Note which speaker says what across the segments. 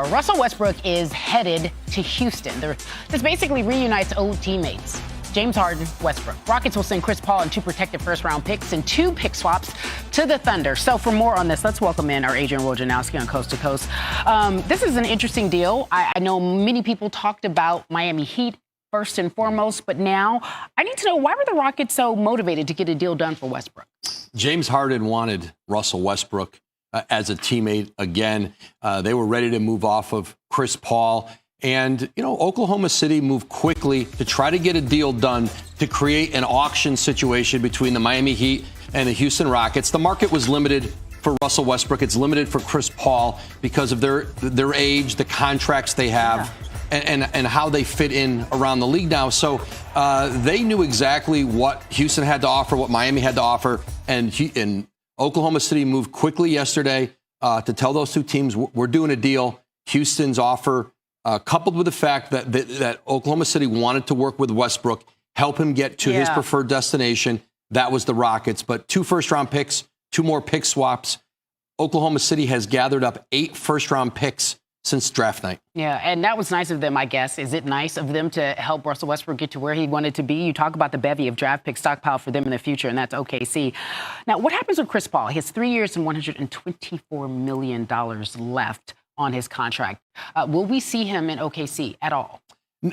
Speaker 1: Russell Westbrook is headed to Houston. This basically reunites old teammates. James Harden, Westbrook. Rockets will send Chris Paul and 2 protected first-round picks and 2 pick swaps to the Thunder. So for more on this, let's welcome in our Adrian Wojnarowski on Coast to Coast. This is an interesting deal. I know many people talked about Miami Heat first and foremost, but now I need to know, why were the Rockets so motivated to get a deal done for Westbrook?
Speaker 2: James Harden wanted Russell Westbrook as a teammate again. They were ready to move off of Chris Paul. And, Oklahoma City moved quickly to try to get a deal done to create an auction situation between the Miami Heat and the Houston Rockets. The market was limited for Russell Westbrook. It's limited for Chris Paul because of their age, the contracts they have, and how they fit in around the league now. So they knew exactly what Houston had to offer, what Miami had to offer. And Oklahoma City moved quickly yesterday to tell those two teams, we're doing a deal. Houston's offer, coupled with the fact that Oklahoma City wanted to work with Westbrook, help him get to his preferred destination. That was the Rockets. But 2 first-round picks, 2 more pick swaps. Oklahoma City has gathered up 8 first-round picks since draft night. Yeah, and that was nice of them, I guess. Is it nice of them to help Russell Westbrook get to where he wanted to be? You talk about the bevy of draft picks stockpile for them in the future, and that's OKC. Now, what happens with Chris Paul? He has 3 years and $124 million left on his contract. Will we see him in OKC at all?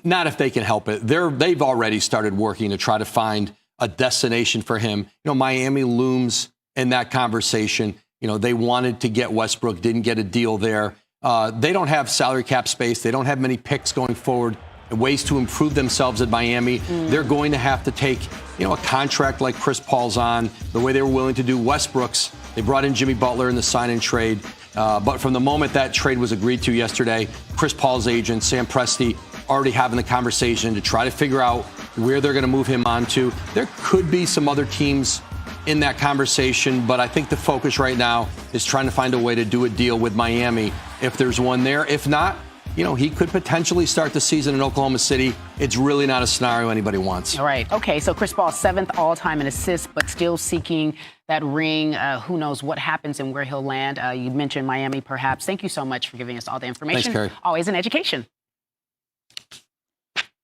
Speaker 2: Not if they can help it. They've already started working to try to find a destination for him. Miami looms in that conversation. They wanted to get Westbrook, didn't get a deal there. They don't have salary cap space. They don't have many picks going forward, ways to improve themselves at Miami. They're going to have to take, a contract like Chris Paul's on, the way they were willing to do Westbrook's. They brought in Jimmy Butler in the sign-and-trade. But from the moment that trade was agreed to yesterday, Chris Paul's agent, Sam Presti, already having the conversation to try to figure out where they're going to move him on to. There could be some other teams in that conversation, but I think the focus right now is trying to find a way to do a deal with Miami if there's one there. If not, he could potentially start the season in Oklahoma City. It's really not a scenario anybody wants. All right. Okay, so Chris Paul, 7th all-time in assists, but still seeking that ring. Who knows what happens and where he'll land. You mentioned Miami, perhaps. Thank you so much for giving us all the information. Thanks, Carrie. Always an education.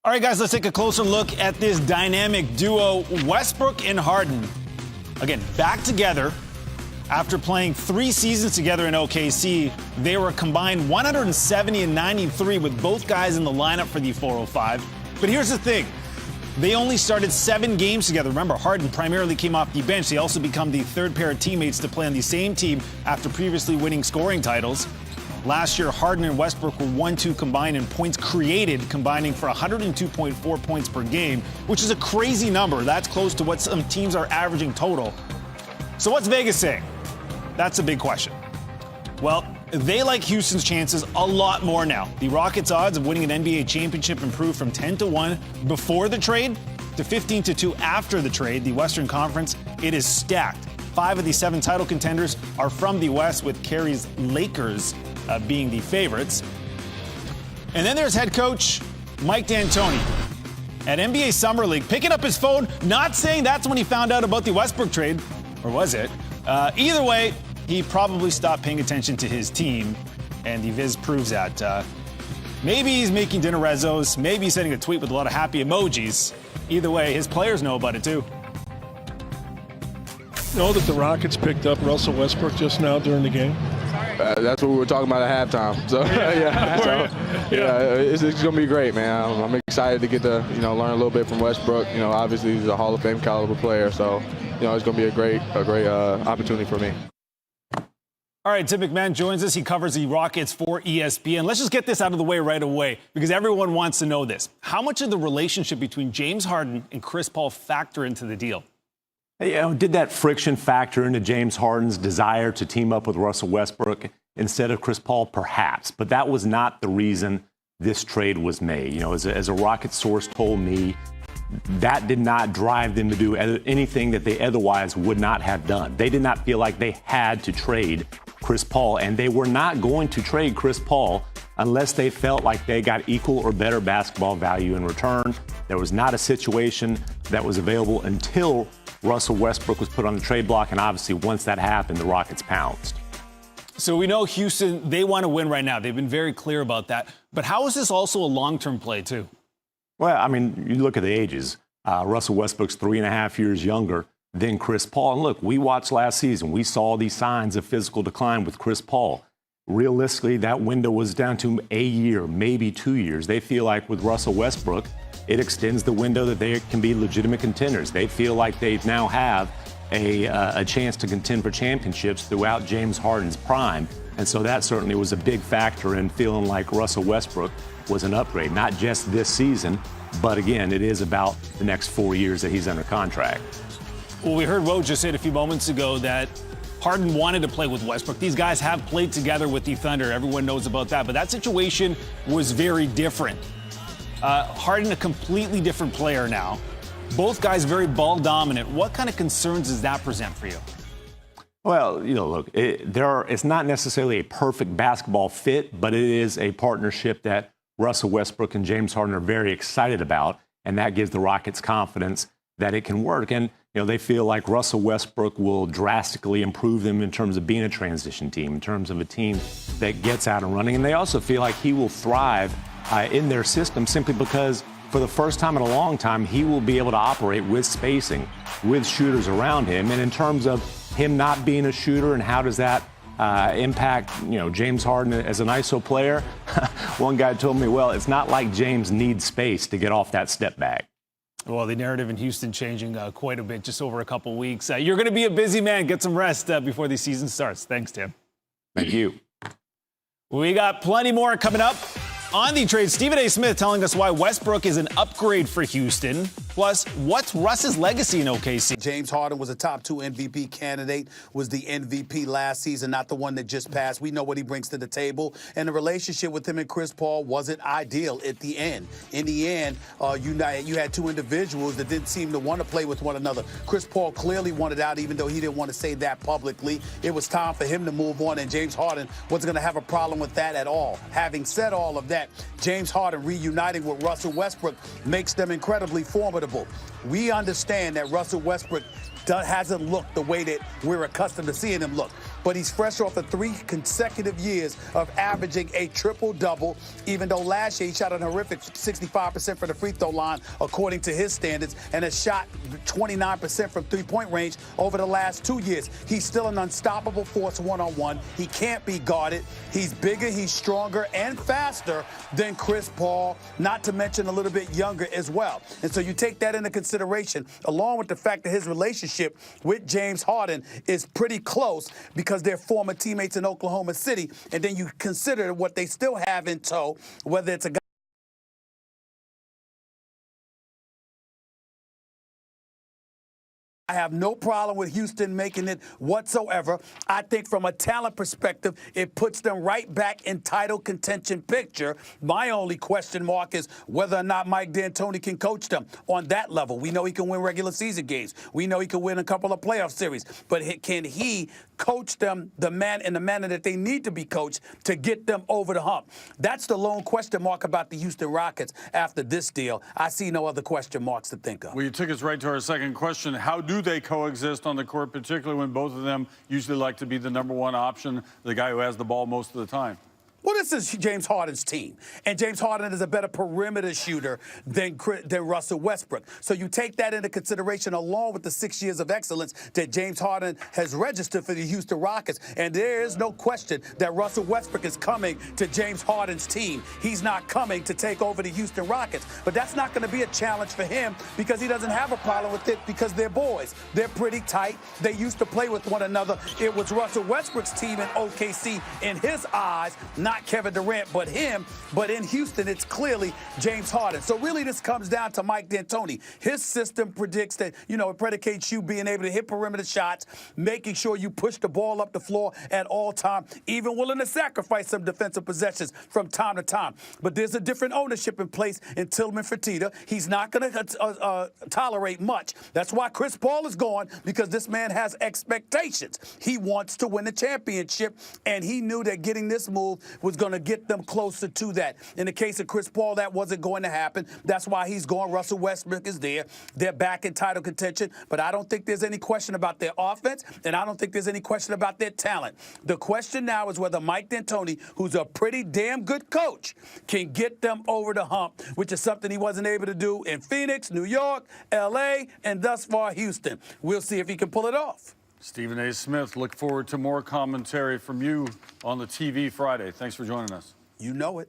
Speaker 3: All right, guys, let's take a closer look at this dynamic duo, Westbrook and Harden. Again, back together. After playing 3 seasons together in OKC, they were combined 170 and 93 with both guys in the lineup for the 405. But here's the thing. They only started 7 games together. Remember, Harden primarily came off the bench. They also become the 3rd pair of teammates to play on the same team after previously winning scoring titles. Last year, Harden and Westbrook were 1-2 combined in points created, combining for 102.4 points per game, which is a crazy number. That's close to what some teams are averaging total. So what's Vegas saying? That's a big question. Well, they like Houston's chances a lot more now. The Rockets' odds of winning an NBA championship improved from 10-1 before the trade to 15-2 after the trade. The Western Conference, it is stacked. 5 of the 7 title contenders are from the West, with Kerry's Lakers being the favorites. And then there's head coach Mike D'Antoni at NBA Summer League, picking up his phone, not saying that's when he found out about the Westbrook trade, or was it? Either way, he probably stopped paying attention to his team, and the Viz proves that. Maybe he's making dinner rezzos, maybe he's sending a tweet with a lot of happy emojis. Either way, his players know about it too.
Speaker 4: Know that the Rockets picked up Russell Westbrook just now during the game?
Speaker 5: That's what we were talking about at halftime. So it's going to be great, man. I'm excited to get to learn a little bit from Westbrook. Obviously he's a Hall of Fame caliber player, so it's going to be a great opportunity for me.
Speaker 3: All right, Tim McMahon joins us. He covers the Rockets for ESPN. Let's just get this out of the way right away, because everyone wants to know this. How much of the relationship between James Harden and Chris Paul factor into the deal?
Speaker 6: Did that friction factor into James Harden's desire to team up with Russell Westbrook instead of Chris Paul? Perhaps, but that was not the reason this trade was made. As a Rockets source told me, that did not drive them to do anything that they otherwise would not have done. They did not feel like they had to trade Chris Paul, and they were not going to trade Chris Paul unless they felt like they got equal or better basketball value in return. There was not a situation that was available until Russell Westbrook was put on the trade block, and obviously once that happened, the Rockets pounced.
Speaker 3: So we know Houston, they want to win right now. They've been very clear about that. But how is this also a long-term play, too?
Speaker 6: Well, I mean, you look at the ages. Russell Westbrook's 3.5 years younger than Chris Paul. And look, we watched last season. We saw these signs of physical decline with Chris Paul. Realistically, that window was down to a year, maybe 2 years. They feel like with Russell Westbrook, it extends the window that they can be legitimate contenders. They feel like they now have a chance to contend for championships throughout James Harden's prime. And so that certainly was a big factor in feeling like Russell Westbrook was an upgrade, not just this season, but again, it is about the next 4 years that he's under contract.
Speaker 3: Well, we heard Woj just say a few moments ago that Harden wanted to play with Westbrook. These guys have played together with the Thunder. Everyone knows about that. But that situation was very different. Harden, a completely different player now. Both guys very ball dominant. What kind of concerns does that present for you?
Speaker 6: Well, look, it's not necessarily a perfect basketball fit, but it is a partnership that Russell Westbrook and James Harden are very excited about, and that gives the Rockets confidence that it can work. And, they feel like Russell Westbrook will drastically improve them in terms of being a transition team, in terms of a team that gets out and running. And they also feel like he will thrive in their system simply because for the first time in a long time, he will be able to operate with spacing, with shooters around him. And in terms of him not being a shooter and how does that impact, James Harden as an ISO player, one guy told me, well, it's not like James needs space to get off that step back.
Speaker 3: Well, the narrative in Houston changing quite a bit just over a couple weeks. You're going to be a busy man. Get some rest before the season starts. Thanks, Tim.
Speaker 6: Thank you.
Speaker 3: We got plenty more coming up on the trade. Stephen A. Smith telling us why Westbrook is an upgrade for Houston. Plus, what's Russ's legacy in OKC?
Speaker 7: James Harden was a top 2 MVP candidate, was the MVP last season, not the one that just passed. We know what he brings to the table. And the relationship with him and Chris Paul wasn't ideal at the end. In the end, you had two individuals that didn't seem to want to play with one another. Chris Paul clearly wanted out, even though he didn't want to say that publicly. It was time for him to move on, and James Harden wasn't going to have a problem with that at all. Having said all of that, James Harden reuniting with Russell Westbrook makes them incredibly formidable. We understand that Russell Westbrook hasn't looked the way that we're accustomed to seeing him look. But he's fresh off of 3 consecutive years of averaging a triple-double, even though last year he shot an horrific 65% from the free throw line, according to his standards, and has shot 29% from three-point range over the last 2 years. He's still an unstoppable force one-on-one. He can't be guarded. He's bigger, he's stronger, and faster than Chris Paul, not to mention a little bit younger as well. And so you take that into consideration, along with the fact that his relationship with James Harden is pretty close because they're former teammates in Oklahoma City, and then you consider what they still have in tow, whether it's a guy. I have no problem with Houston making it whatsoever. I think from a talent perspective, it puts them right back in title contention picture. My only question mark is whether or not Mike D'Antoni can coach them on that level. We know he can win regular season games. We know he can win a couple of playoff series. But can he coach them in the manner that they need to be coached to get them over the hump? That's the lone question mark about the Houston Rockets after this deal. I see no other question marks to think of.
Speaker 8: Well, you took us right to our second question. How do they coexist on the court, particularly when both of them usually like to be the number one option, the guy who has the ball most of the time?
Speaker 7: Well, this is James Harden's team, and James Harden is a better perimeter shooter than Russell Westbrook. So you take that into consideration along with the 6 years of excellence that James Harden has registered for the Houston Rockets, and there is no question that Russell Westbrook is coming to James Harden's team. He's not coming to take over the Houston Rockets, but that's not going to be a challenge for him because he doesn't have a problem with it because they're boys. They're pretty tight. They used to play with one another. It was Russell Westbrook's team in OKC in his eyes, not Kevin Durant, but him. But in Houston, it's clearly James Harden. So really this comes down to Mike D'Antoni. His system predicts that, it predicates you being able to hit perimeter shots, making sure you push the ball up the floor at all time, even willing to sacrifice some defensive possessions from time to time. But there's a different ownership in place in Tillman Fertitta. He's not going to tolerate much. That's why Chris Paul is gone, because this man has expectations. He wants to win the championship, and he knew that getting this move was going to get them closer to that. In the case of Chris Paul, that wasn't going to happen. That's why he's gone. Russell Westbrook is there. They're back in title contention, but I don't think there's any question about their offense, and I don't think there's any question about their talent. The question now is whether Mike D'Antoni, who's a pretty damn good coach, can get them over the hump, which is something he wasn't able to do in Phoenix, New York, L.A., and thus far Houston. We'll see if he can pull it off.
Speaker 8: Stephen A. Smith, look forward to more commentary from you on the TV Friday. Thanks for joining us.
Speaker 7: You know it.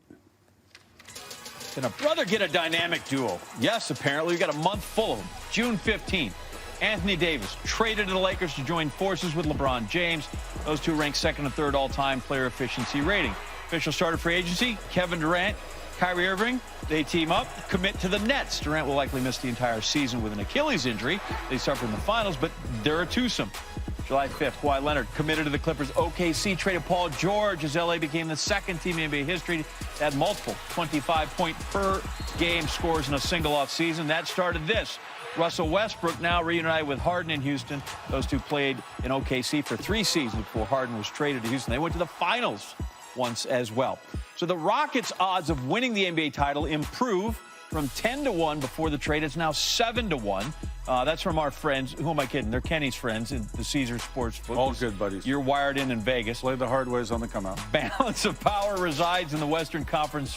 Speaker 9: Can a brother get a dynamic duo? Yes, apparently. We got a month full of them. June 15th, Anthony Davis traded to the Lakers to join forces with LeBron James. Those two ranked second and third all-time player efficiency rating. Official starter free agency, Kevin Durant, Kyrie Irving, they team up, commit to the Nets. Durant will likely miss the entire season with an Achilles injury. They suffered in the finals, but they're a twosome. July 5th, Kawhi Leonard committed to the Clippers. OKC traded Paul George as LA became the second team in NBA history to add multiple 25-point-per-game scores in a single offseason. That started this. Russell Westbrook now reunited with Harden in Houston. Those two played in OKC for 3 seasons before Harden was traded to Houston. They went to the finals once as well. So the Rockets' odds of winning the NBA title improve from 10-1 before the trade. It's now 7-1. That's from our friends. Who am I kidding? They're Kenny's friends in the Caesars Sportsbook.
Speaker 8: All good, buddies.
Speaker 9: You're wired in Vegas.
Speaker 8: Play the hard ways on the come out.
Speaker 9: Balance of power resides in the Western Conference